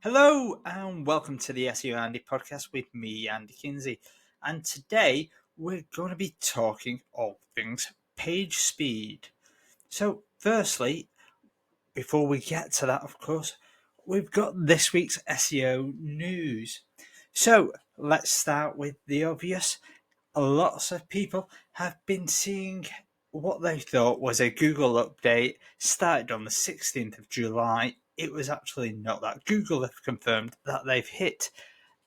Hello and welcome to the SEO Andy podcast with me, Andy Kinsey. And today we're going to be talking all things page speed. So, firstly, before we get to that, of course, we've got this week's SEO news. So, let's start with the obvious. Lots of people have been seeing what they thought was a Google update started on the 16th of July. It was actually not that. Google have confirmed that they've hit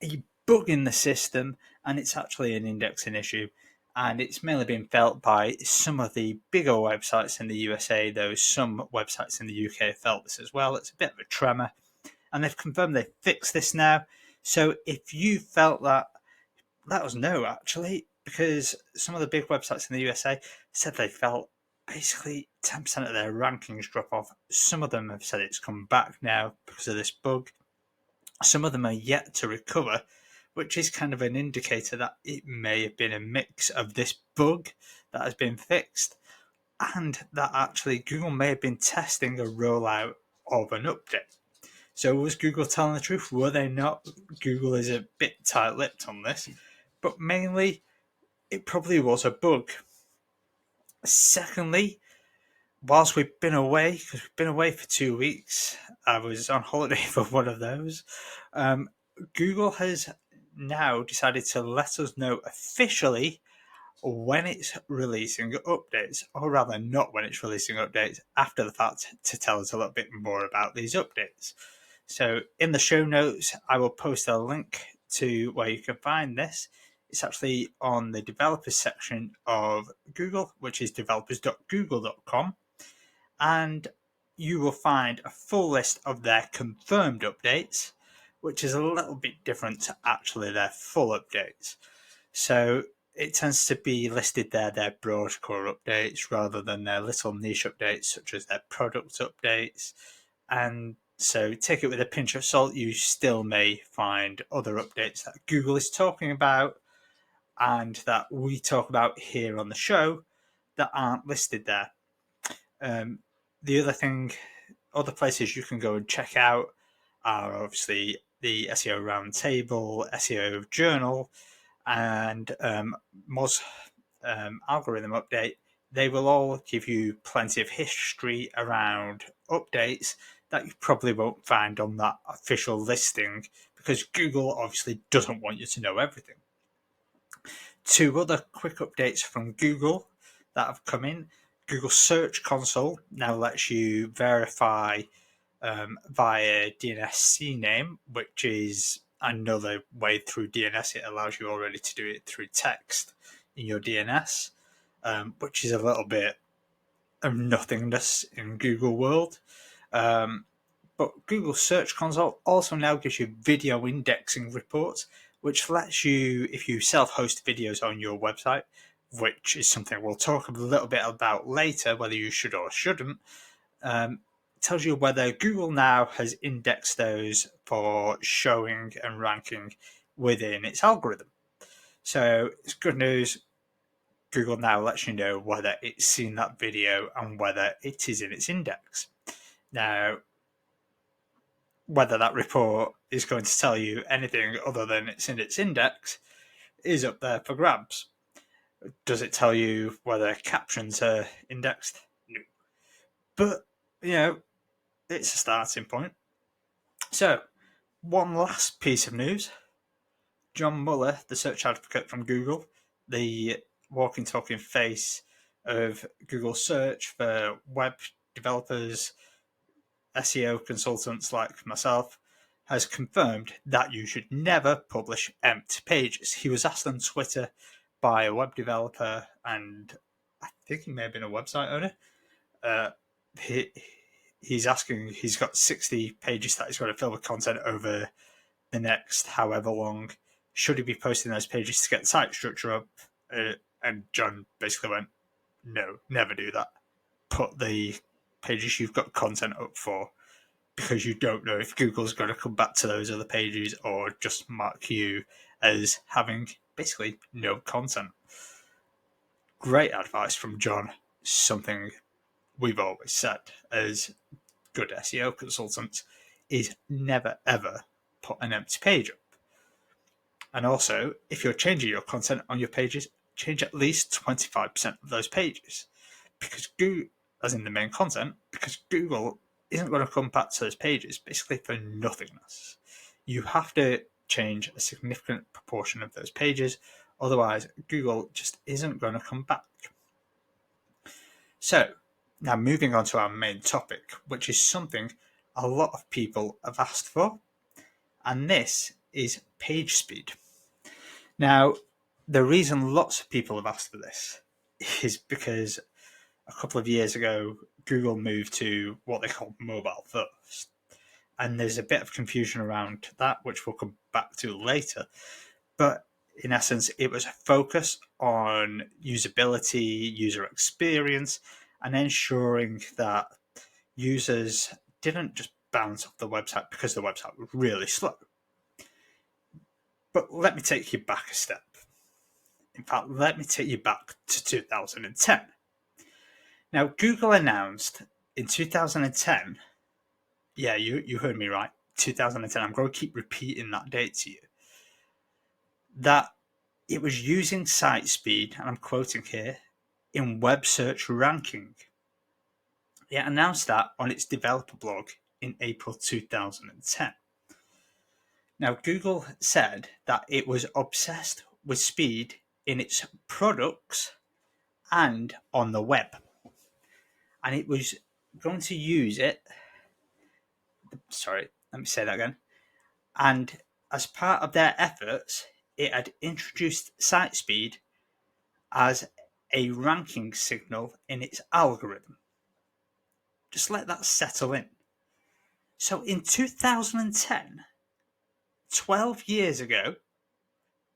a bug in the system and it's actually an indexing issue. And it's mainly been felt by some of the bigger websites in the USA, though some websites in the UK felt this as well. It's a bit of a tremor. And they've confirmed they've fixed this now. So if you felt that, let us know actually, because some of the big websites in the USA said they felt basically 10% of their rankings drop off. Some of them have said it's come back now because of this bug. Some of them are yet to recover, which is kind of an indicator that it may have been a mix of this bug that has been fixed and that actually Google may have been testing a rollout of an update. So was Google telling the truth? Were they not? Google is a bit tight-lipped on this, but mainly it probably was a bug. Secondly, whilst we've been away, because we've been away for 2 weeks, I was on holiday for one of those, Google has now decided to let us know officially when it's releasing updates, or rather not when it's releasing updates, after the fact, to tell us a little bit more about these updates. So in the show notes, I will post a link to where you can find this. It's actually on the developers section of Google, which is developers.google.com. And you will find a full list of their confirmed updates, which is a little bit different to actually their full updates. So it tends to be listed there, their broad core updates, rather than their little niche updates, such as their product updates. And so take it with a pinch of salt. You still may find other updates that Google is talking about and that we talk about here on the show that aren't listed there. The other places you can go and check out are obviously the SEO Roundtable, SEO Journal, and Moz Algorithm Update. They will all give you plenty of history around updates that you probably won't find on that official listing because Google obviously doesn't want you to know everything. Two other quick updates from Google that have come in. Google Search Console now lets you verify via DNS cname, which is another way through DNS. It allows you already to do it through text in your DNS, which is a little bit of nothingness in Google world. But Google Search Console also now gives you video indexing reports, which lets you, if you self-host videos on your website, which is something we'll talk a little bit about later, whether you should or shouldn't, tells you whether Google now has indexed those for showing and ranking within its algorithm. So it's good news. Google now lets you know whether it's seen that video and whether it is in its index. Now, whether that report is going to tell you anything other than it's in its index is up there for grabs. Does it tell you whether captions are indexed? No. But, it's a starting point. So, one last piece of news. John Mueller, the search advocate from Google, the walking, talking face of Google search for web developers, SEO consultants like myself, has confirmed that you should never publish empty pages. He was asked on Twitter by a web developer, and I think he may have been a website owner. He's asking, he's got 60 pages that he's got to fill with content over the next however long. Should he be posting those pages to get the site structure up? And John basically went, no, never do that. Put the pages you've got content up for, because you don't know if Google's going to come back to those other pages or just mark you as having basically no content. Great advice from John. Something we've always said as good SEO consultants. is never ever put an empty page up. And also, if you're changing your content on your pages, change at least 25% of those pages. Because Google, as in the main content, because Google isn't going to come back to those pages basically for nothingness. You have to change a significant proportion of those pages, otherwise Google just isn't going to come back. So, now moving on to our main topic, which is something a lot of people have asked for, and this is page speed. Now, the reason lots of people have asked for this is because a couple of years ago, Google moved to what they call mobile first. And there's a bit of confusion around that, which we'll come back to later. But in essence, it was a focus on usability, user experience, and ensuring that users didn't just bounce off the website because the website was really slow. But let me take you back a step. In fact, let me take you back to 2010. Now, Google announced in 2010, yeah, you heard me right, 2010, I'm going to keep repeating that date to you, that it was using site speed, and I'm quoting here, in web search ranking. It announced that on its developer blog in April 2010. Now, Google said that it was obsessed with speed in its products and on the web. And it was going to use it. Sorry, let me say that again. And as part of their efforts, it had introduced site speed as a ranking signal in its algorithm. Just let that settle in. So in 2010, 12 years ago,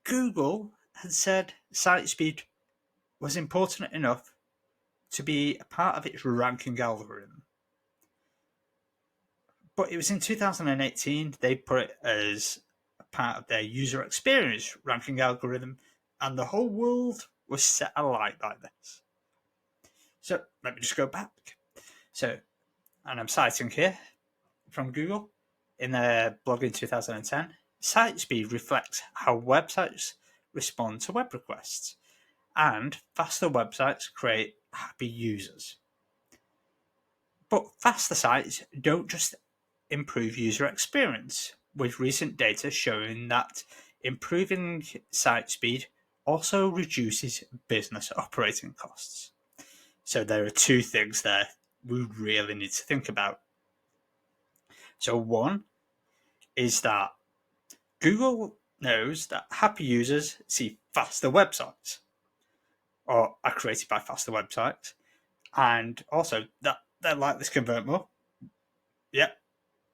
Google had said site speed was important enough to be a part of its ranking algorithm. But it was in 2018 they put it as a part of their user experience ranking algorithm, and the whole world was set alight by this. So let me just go back. So, and I'm citing here from Google in their blog in 2010. Site speed reflects how websites respond to web requests, and faster websites create happy users. But faster sites don't just improve user experience, with recent data showing that improving site speed also reduces business operating costs. So there are two things there we really need to think about. So one is that Google knows that happy users see faster websites or are created by faster websites, and also that they're likely to convert more. Yep,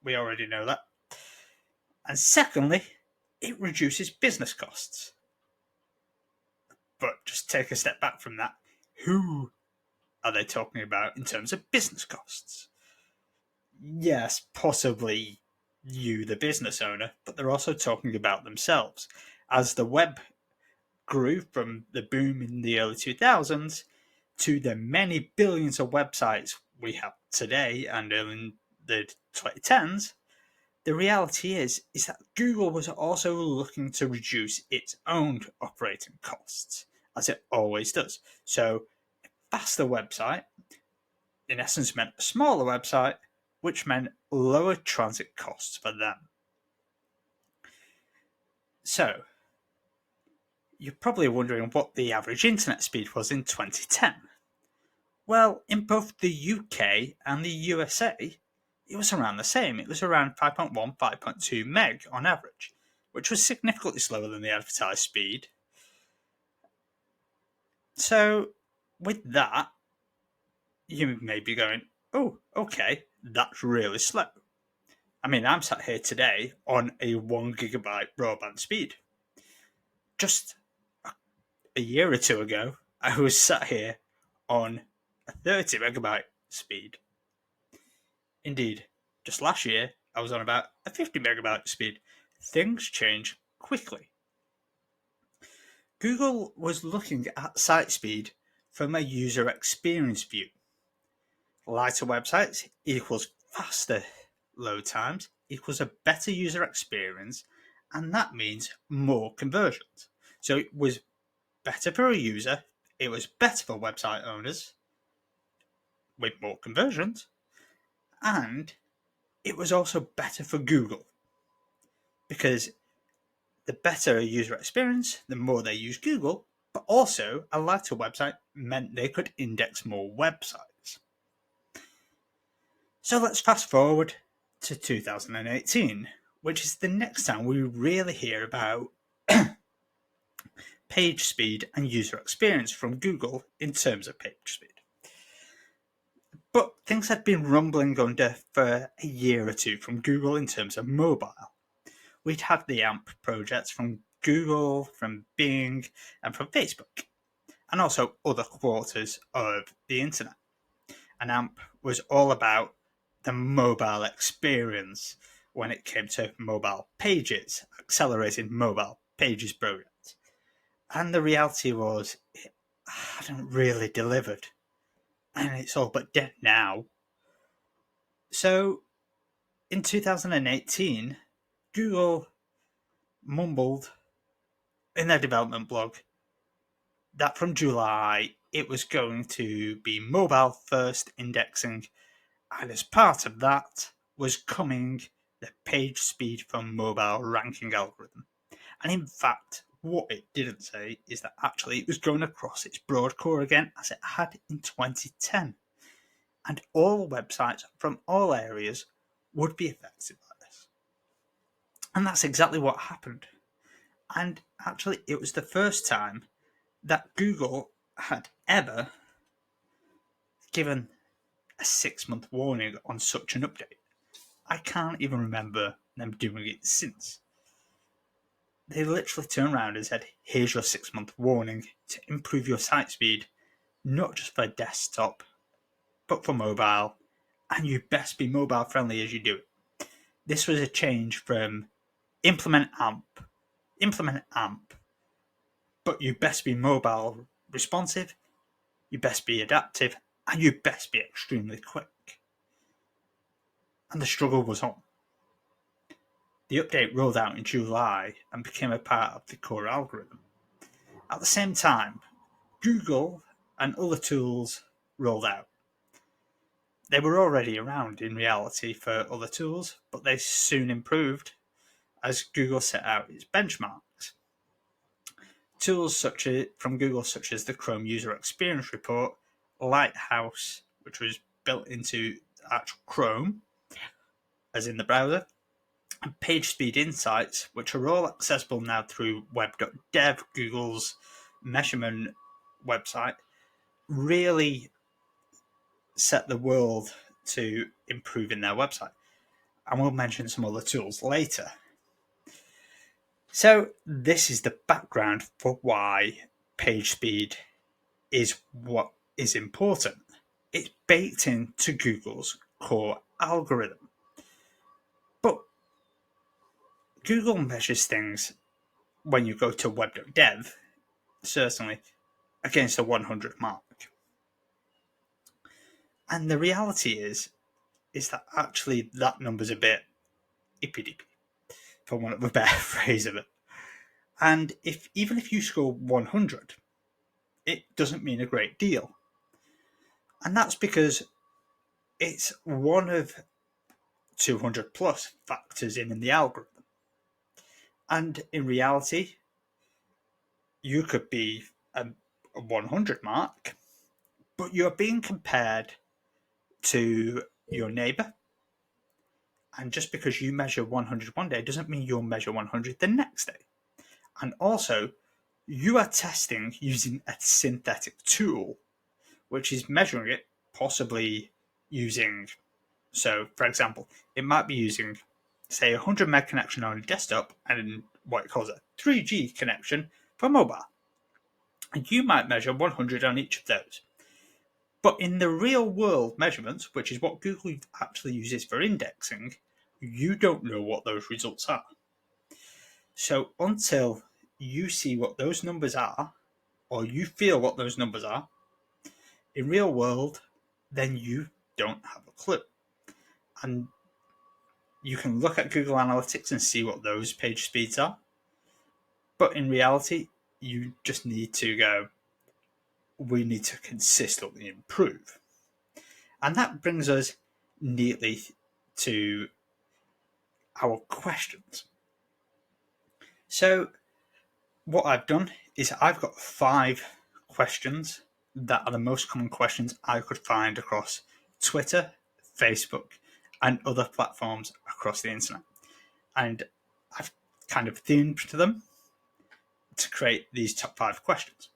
we already know that. And secondly, it reduces business costs. But just take a step back from that. Who are they talking about in terms of business costs? Yes, possibly you, the business owner, but they're also talking about themselves. As the web grew from the boom in the early 2000s to the many billions of websites we have today and in the 2010s, the reality is that Google was also looking to reduce its own operating costs, as it always does. So a faster website, in essence, meant a smaller website, which meant lower transit costs for them. So, you're probably wondering what the average internet speed was in 2010. Well, in both the UK and the USA, it was around the same. It was around 5.1, 5.2 meg on average, which was significantly slower than the advertised speed. So, with that, you may be going, oh, okay, that's really slow. I mean, I'm sat here today on a 1 gigabyte broadband speed. Just a year or two ago, I was sat here on a 30 megabyte speed. Indeed, just last year, I was on about a 50 megabyte speed. Things change quickly. Google was looking at site speed from a user experience view. Lighter websites equals faster load times equals a better user experience, and that means more conversions. So it was better for a user, it was better for website owners with more conversions, and it was also better for Google because the better a user experience, the more they use Google, but also a lighter website meant they could index more websites. So let's fast forward to 2018, which is the next time we really hear about page speed and user experience from Google in terms of page speed. But things had been rumbling under for a year or two from Google in terms of mobile. We'd had the AMP projects from Google, from Bing, and from Facebook, and also other quarters of the internet. And AMP was all about the mobile experience when it came to mobile pages, accelerating mobile pages projects. And the reality was, it hadn't really delivered. And it's all but dead now. So in 2018, Google mumbled in their development blog that from July it was going to be mobile first indexing, and as part of that was coming the page speed for mobile ranking algorithm. And in fact, what it didn't say is that actually it was going across its broad core again as it had in 2010. And all websites from all areas would be affected by this. And that's exactly what happened. And actually, it was the first time that Google had ever given a 6-month warning on such an update. I can't even remember them doing it since. They literally turned around and said, here's your 6-month warning to improve your site speed, not just for desktop, but for mobile, and you best be mobile friendly as you do it. This was a change from implement AMP, but you best be mobile responsive, you best be adaptive, and you best be extremely quick. And the struggle was on. The update rolled out in July and became a part of the core algorithm. At the same time, Google and other tools rolled out. They were already around in reality for other tools, but they soon improved as Google set out its benchmarks. Tools from Google such as the Chrome User Experience Report, Lighthouse, which was built into actual Chrome, as in the browser, and PageSpeed Insights, which are all accessible now through web.dev, Google's measurement website, really set the world to improving their website. And we'll mention some other tools later. So this is the background for why page speed is what is important. It's baked into Google's core algorithm. But Google measures things when you go to web.dev, certainly, against a 100 mark. And the reality is that actually that number's a bit ippy-dippy, for want of a better phrase of it. And even if you score 100, it doesn't mean a great deal. And that's because it's one of 200 plus factors in the algorithm. And in reality, you could be a 100 mark, but you're being compared to your neighbor. And just because you measure 100 one day doesn't mean you'll measure 100 the next day. And also, you are testing using a synthetic tool, which is measuring it possibly using, so for example, it might be using, say, a 100 meg connection on a desktop and what it calls a 3G connection for mobile. And you might measure 100 on each of those. But in the real world measurements, which is what Google actually uses for indexing, you don't know what those results are. So until you see what those numbers are, or you feel what those numbers are, in real world, then you don't have a clue. And you can look at Google Analytics and see what those page speeds are. But in reality, you just need to go, we need to consistently improve. And that brings us neatly to our questions. So what I've done is I've got 5 questions that are the most common questions I could find across Twitter, Facebook, and other platforms across the internet. And I've kind of themed them to create these top 5 questions.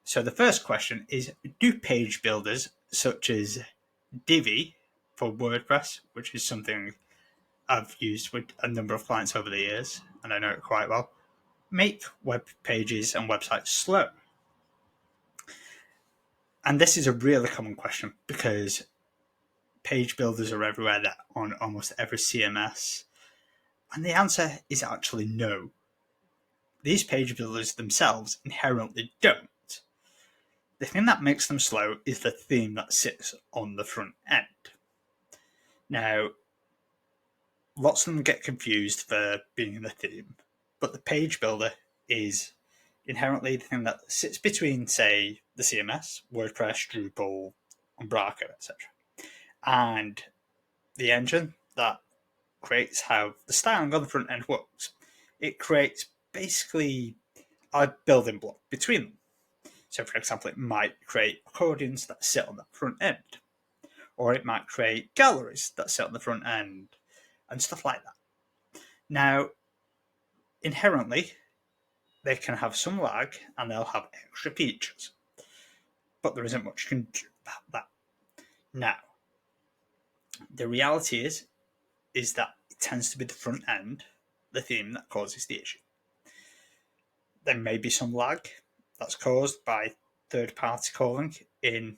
So the first question is, do page builders such as Divi for WordPress, which is something I've used with a number of clients over the years, and I know it quite well, make web pages and websites slow? And this is a really common question because page builders are everywhere. They're on almost every CMS. And the answer is actually no. These page builders themselves inherently don't. The thing that makes them slow is the theme that sits on the front end. Now, lots of them get confused for being the theme, but the page builder is inherently the thing that sits between, say, the CMS, WordPress, Drupal, Umbraco, etc., and the engine that creates how the styling on the front end works. It creates basically a building block between them. So, for example, it might create accordions that sit on the front end, or it might create galleries that sit on the front end, and stuff like that. Now, inherently, they can have some lag and they'll have extra features, but there isn't much you can do about that. Now, the reality is that it tends to be the front end, the theme, that causes the issue. There may be some lag that's caused by third-party calling in,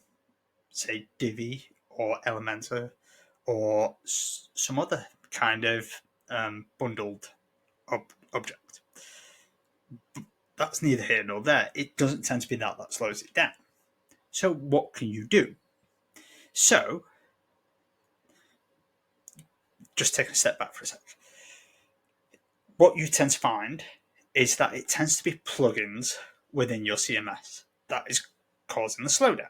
say, Divi or Elementor or some other kind of bundled object. That's neither here nor there. It doesn't tend to be that slows it down. So what can you do? So, just take a step back for a sec. What you tend to find is that it tends to be plugins within your CMS that is causing the slowdown.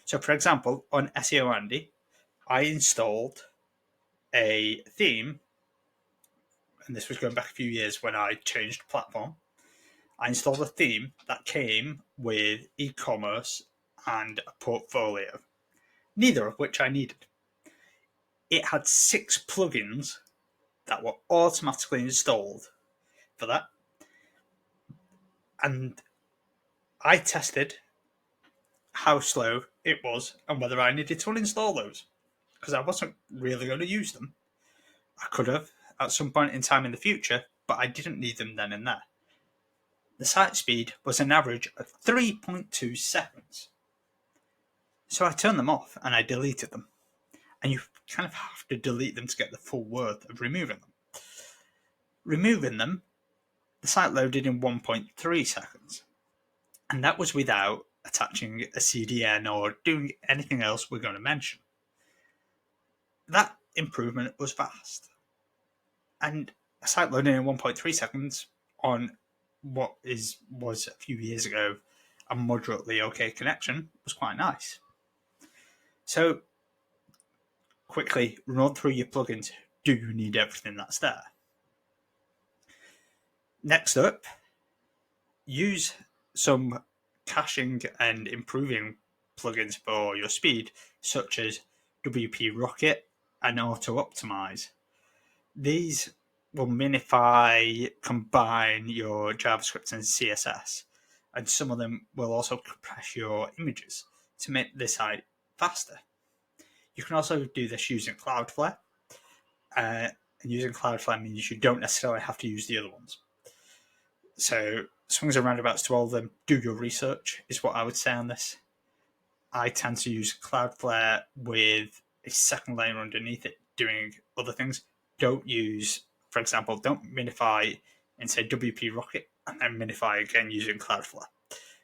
So, for example, on SEO Andy, I installed a theme, and this was going back a few years when I changed platform. I installed a theme that came with e-commerce and a portfolio, neither of which I needed. It had 6 plugins that were automatically installed for that. And I tested how slow it was and whether I needed to uninstall those, because I wasn't really going to use them. I could have at some point in time in the future, but I didn't need them then and there. The site speed was an average of 3.2 seconds. So I turned them off and I deleted them. And you kind of have to delete them to get the full worth of removing them. Removing them, the site loaded in 1.3 seconds. And that was without attaching a CDN or doing anything else we're going to mention. That improvement was fast. And a site loading in 1.3 seconds on what was a few years ago a moderately okay connection was quite nice. So, quickly run through your plugins. Do you need everything that's there? Next up, use some caching and improving plugins for your speed, such as WP Rocket and Auto Optimize. These will minify, combine your JavaScript and CSS, and some of them will also compress your images to make the site faster. You can also do this using Cloudflare, and using Cloudflare means you don't necessarily have to use the other ones. So, swings and roundabouts to all of them. Do your research is what I would say on this. I tend to use Cloudflare with a second layer underneath it doing other things. Don't use, for example, don't minify and say WP Rocket and then minify again using Cloudflare.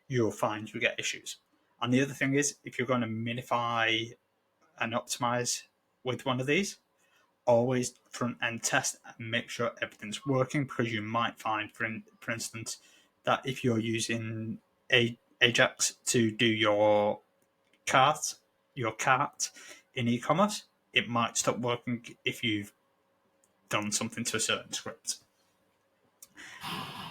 You'll find you get issues. And the other thing is, if you're going to minify and optimize with one of these, always front-end test and make sure everything's working, because you might find, for instance, that if you're using Ajax to do your cart in e-commerce, it might stop working if you've done something to a certain script.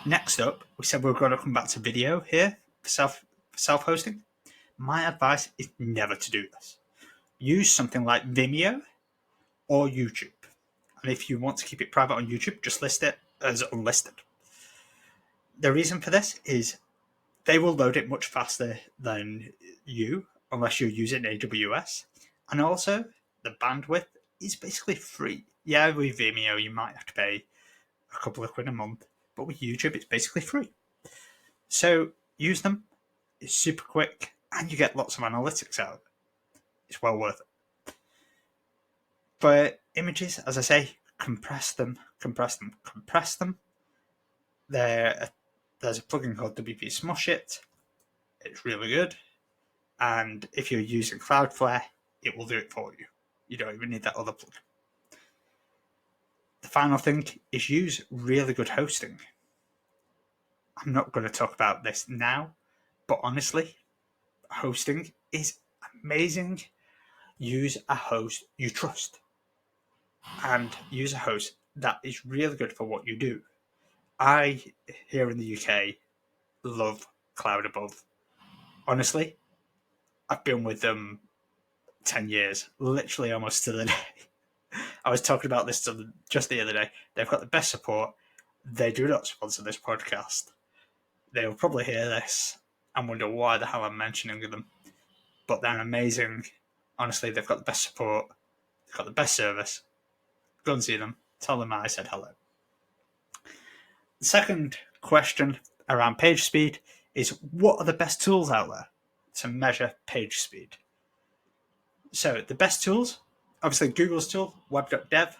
Next up, we said we we're going to come back to video here for self-hosting. My advice is never to do this. Use something like Vimeo or YouTube. And if you want to keep it private on YouTube, just list it as unlisted. The reason for this is they will load it much faster than you, unless you're using AWS. And also, the bandwidth is basically free. Yeah, with Vimeo, you might have to pay a couple of quid a month, but with YouTube, it's basically free. So use them. It's super quick, and you get lots of analytics out of it. It's well worth it. For images, as I say, compress them. There's a plugin called WP Smush It. It's really good. And if you're using Cloudflare, it will do it for you. You don't even need that other plugin. The final thing is use really good hosting. I'm not going to talk about this now, but honestly, hosting is amazing. Use a host you trust. And use a host that is really good for what you do. I, here in the UK, love Cloud Above. Honestly, I've been with them 10 years, literally almost to the day. I was talking about this just the other day. They've got the best support. They do not sponsor this podcast. They'll probably hear this and wonder why the hell I'm mentioning them. But they're amazing. Honestly, they've got the best support. They've got the best service. Go and see them. Tell them I said hello. The second question around page speed is, what are the best tools out there to measure page speed? So the best tools, obviously Google's tool, web.dev,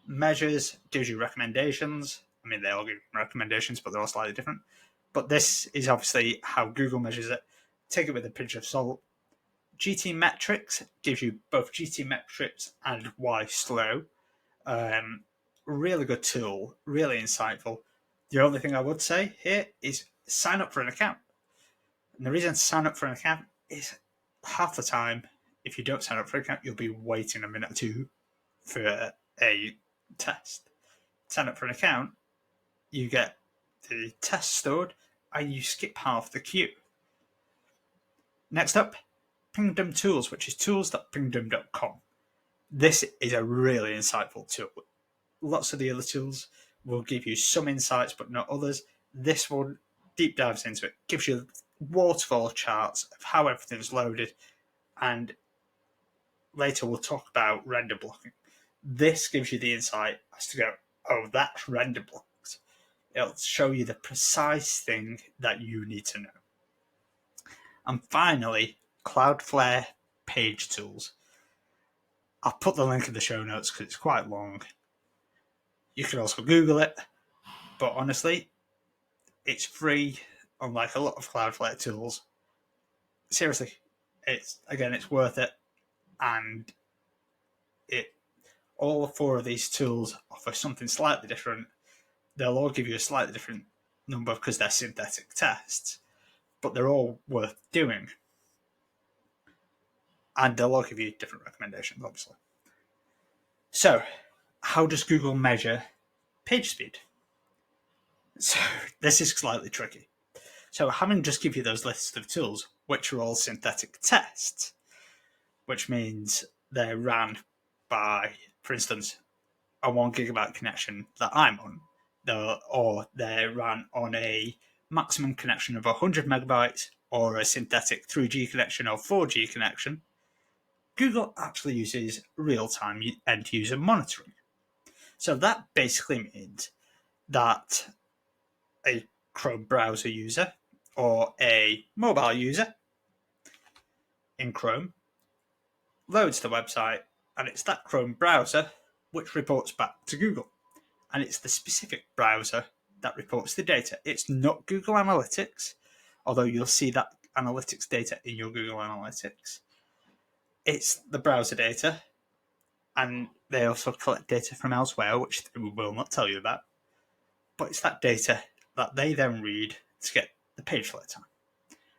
measures, gives you recommendations. I mean, they all give recommendations, but they're all slightly different. But this is obviously how Google measures it. Take it with a pinch of salt. GTmetrix gives you both GTmetrix and why slow. Really good tool, really insightful. The only thing I would say here is sign up for an account. And the reason to sign up for an account is half the time, if you don't sign up for an account, you'll be waiting a minute or two for a test. Sign up for an account, you get the test stored, and you skip half the queue. Next up, Pingdom Tools, which is tools.pingdom.com. This is a really insightful tool. Lots of the other tools will give you some insights, but not others. This one deep dives into it, gives you waterfall charts of how everything's loaded, and later we'll talk about render blocking. This gives you the insight as to go, oh, that's render blocked. It'll show you the precise thing that you need to know. And finally, Cloudflare page tools. I'll put the link in the show notes because it's quite long. You can also Google it, but honestly, it's free, unlike a lot of Cloudflare tools. Seriously, it's worth it, and all four of these tools offer something slightly different. They'll all give you a slightly different number because they're synthetic tests, but they're all worth doing. And they'll all give you different recommendations, obviously. So, how does Google measure page speed? So, this is slightly tricky. So, having just give you those lists of tools, which are all synthetic tests, which means they're ran by, for instance, a 1 gigabyte connection that I'm on, or they're ran on a maximum connection of 100 megabytes, or a synthetic 3G connection or 4G connection, Google actually uses real-time end-user monitoring. So that basically means that a Chrome browser user or a mobile user in Chrome loads the website, and it's that Chrome browser which reports back to Google. And it's the specific browser that reports the data. It's not Google Analytics, although you'll see that analytics data in your Google Analytics. It's the browser data, and they also collect data from elsewhere, which they will not tell you about. But it's that data that they then read to get the page load time.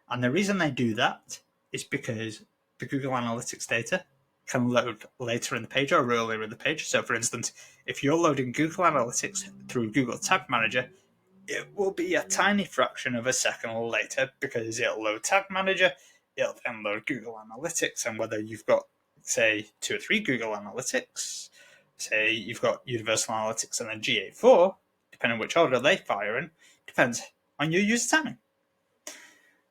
And the reason they do that is because the Google Analytics data can load later in the page or earlier in the page. So, for instance, if you're loading Google Analytics through Google Tag Manager, it will be a tiny fraction of a second later because it'll load Tag Manager, it'll then load Google Analytics, and whether you've got, say, 2 or 3 Google Analytics, say you've got Universal Analytics and then GA4, depending on which order they fire in, depends on your user timing.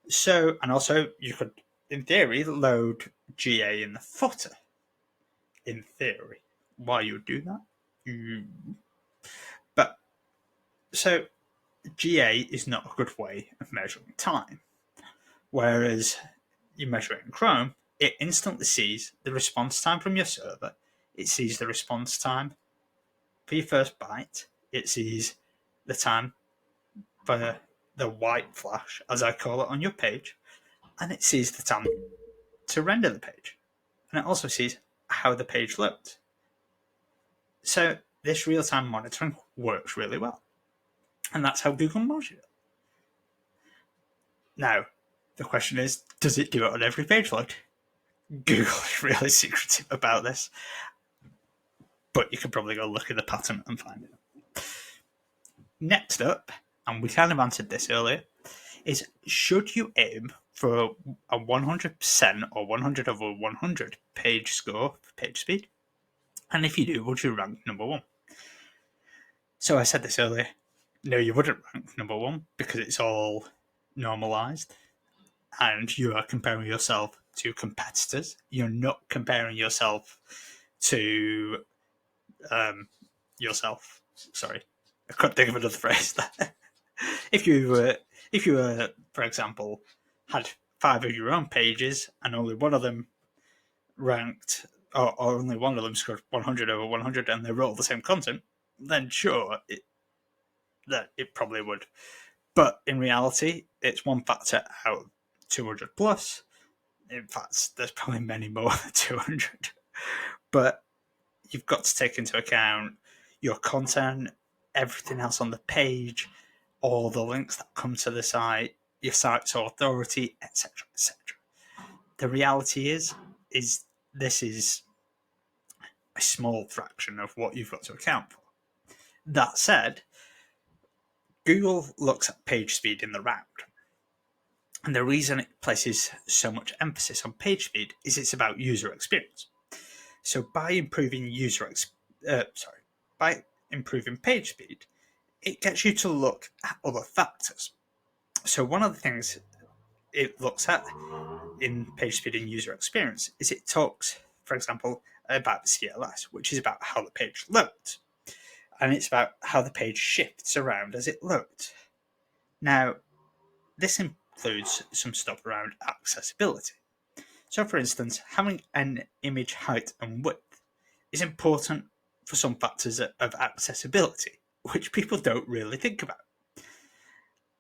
So, and also you could, in theory, load GA in the footer. In theory. Why you would do that? But, so, GA is not a good way of measuring time. Whereas you measure it in Chrome, it instantly sees the response time from your server. It sees the response time for your first byte. It sees the time for the white flash, as I call it, on your page. And it sees the time to render the page. And it also sees how the page loads. So this real-time monitoring works really well. And that's how Google measures it. Now, the question is, does it do it on every page load? Google is really secretive about this. But you can probably go look at the pattern and find it. Next up, and we kind of answered this earlier, is should you aim for a 100% or 100 over 100 page score for page speed? And if you do, would you rank number 1? So I said this earlier. No, you wouldn't rank number 1 because it's all normalized and you are comparing yourself to competitors. You're not comparing yourself to yourself. Sorry, I couldn't think of another phrase there. If you were, for example, had 5 of your own pages and only one of them ranked, or only one of them scored 100 over 100 and they were all the same content, then sure, it probably would. But in reality, it's one factor out of 200 plus. In fact, there's probably many more than 200. But you've got to take into account your content, everything else on the page, all the links that come to the site, your site's authority, etc., etc. The reality is this is a small fraction of what you've got to account for. That said, Google looks at page speed in the round. And the reason it places so much emphasis on page speed is it's about user experience. So by improving by improving page speed, it gets you to look at other factors. So one of the things it looks at in page speed and user experience is it talks, for example, about CLS, which is about how the page loads. And it's about how the page shifts around as it loads. Now, this includes some stuff around accessibility. So, for instance, having an image height and width is important for some factors of accessibility, which people don't really think about.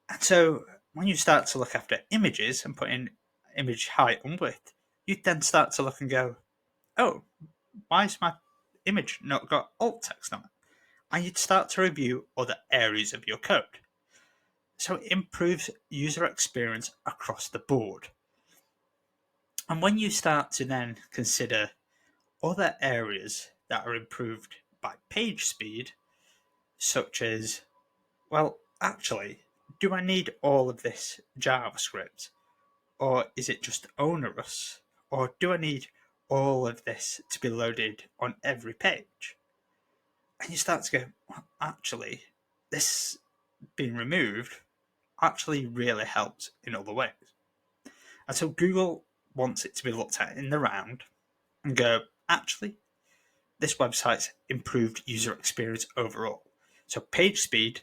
And so, when you start to look after images and put in image height and width, you then start to look and go, oh, why has my image not got alt text on it? And you'd start to review other areas of your code. So it improves user experience across the board. And when you start to then consider other areas that are improved by page speed, such as, well, actually, do I need all of this JavaScript? Or is it just onerous? Or do I need all of this to be loaded on every page? And you start to go, well, actually, this being removed actually really helps in other ways. And so Google wants it to be looked at in the round and go, actually, this website's improved user experience overall. So page speed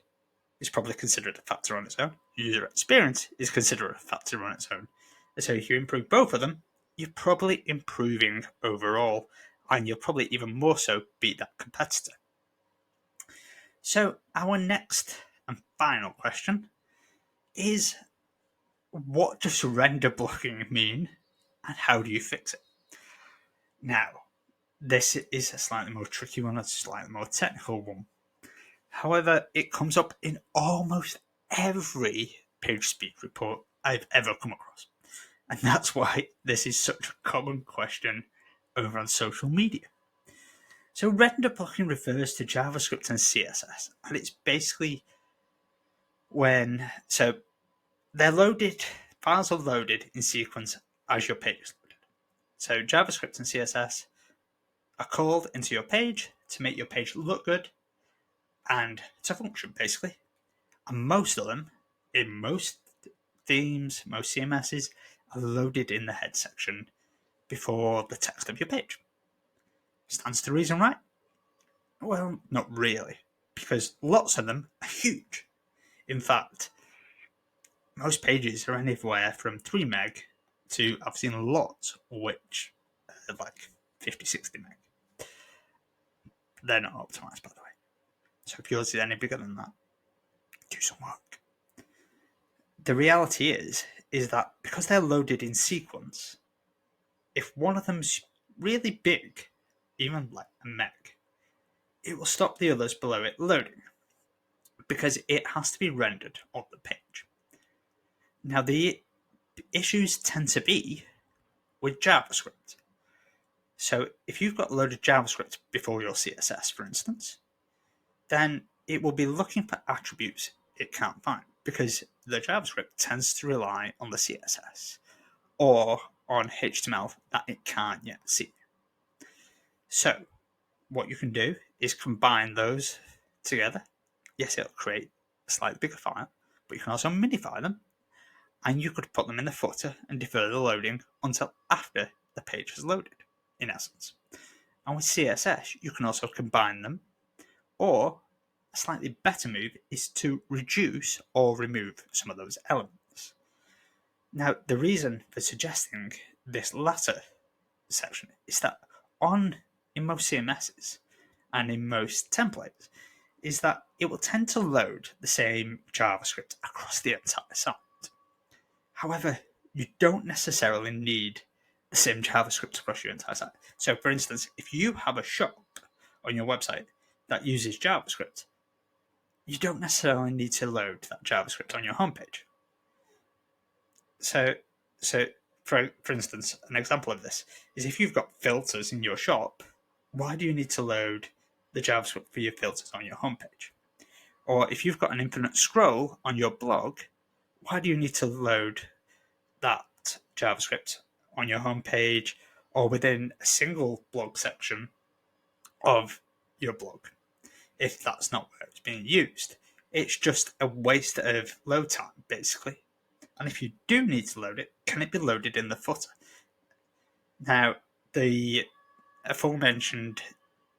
is probably considered a factor on its own. User experience is considered a factor on its own. And so if you improve both of them, you're probably improving overall, and you'll probably even more so beat that competitor. So our next and final question is, what does render blocking mean and how do you fix it? Now, This is a slightly more tricky one, a slightly more technical one. However, it comes up in almost every page speed report I've ever come across. And that's why this is such a common question over on social media. So render blocking refers to JavaScript and CSS, and it's basically files are loaded in sequence as your page is loaded. So JavaScript and CSS are called into your page to make your page look good and to function, basically. And most of them, in most themes, most CMSs, are loaded in the head section before the text of your page. Stands to reason, right? Well, not really, because lots of them are huge. In fact, most pages are anywhere from 3 meg to, I've seen lots which are like 50, 60 meg. They're not optimized, by the way. So if yours is any bigger than that, do some work. The reality is that because they're loaded in sequence, if one of them's really big, even like a meg, it will stop the others below it loading because it has to be rendered on the page. Now, the issues tend to be with JavaScript. So if you've got loaded JavaScript before your CSS, for instance, then it will be looking for attributes it can't find because the JavaScript tends to rely on the CSS or on HTML that it can't yet see. So what you can do is combine those together. Yes, it'll create a slightly bigger file, but you can also minify them, and you could put them in the footer and defer the loading until after the page is loaded, in essence. And with CSS, you can also combine them, or a slightly better move is to reduce or remove some of those elements. Now, the reason for suggesting this latter section is that in most CMSs and in most templates is that it will tend to load the same JavaScript across the entire site. However, you don't necessarily need the same JavaScript across your entire site. So, for instance, if you have a shop on your website that uses JavaScript, you don't necessarily need to load that JavaScript on your homepage. So for instance, an example of this is if you've got filters in your shop, why do you need to load the JavaScript for your filters on your homepage? Or if you've got an infinite scroll on your blog, why do you need to load that JavaScript on your homepage or within a single blog section of your blog if that's not where it's being used? It's just a waste of load time, basically. And if you do need to load it, can it be loaded in the footer? Now, the aforementioned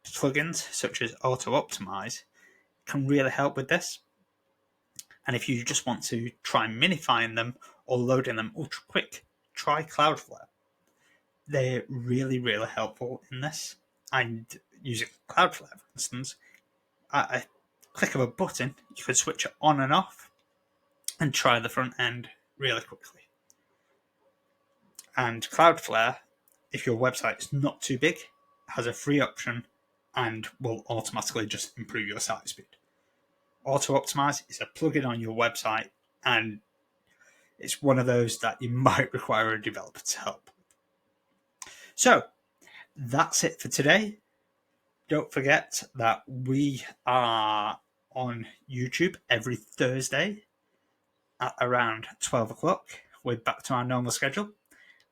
plugins, such as Auto-Optimize, can really help with this. And if you just want to try minifying them or loading them ultra quick, try Cloudflare. They're really, really helpful in this. And using Cloudflare, for instance, at a click of a button, you can switch it on and off and try the front end really quickly. And Cloudflare, if your website is not too big, has a free option and will automatically just improve your site speed. Auto-Optimize is a plugin on your website, and it's one of those that you might require a developer to help. So that's it for today. Don't forget that we are on YouTube every Thursday at around 12 o'clock. We're back to our normal schedule.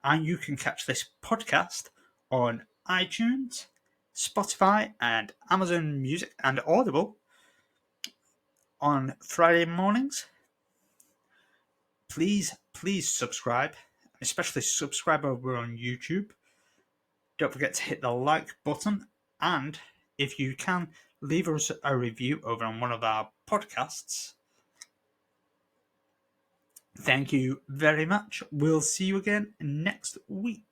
And you can catch this podcast on iTunes, Spotify, and Amazon Music and Audible on Friday mornings. Please subscribe, especially subscribe over on YouTube. Don't forget to hit the like button, and if you can, leave us a review over on one of our podcasts. Thank you very much. We'll see you again next week.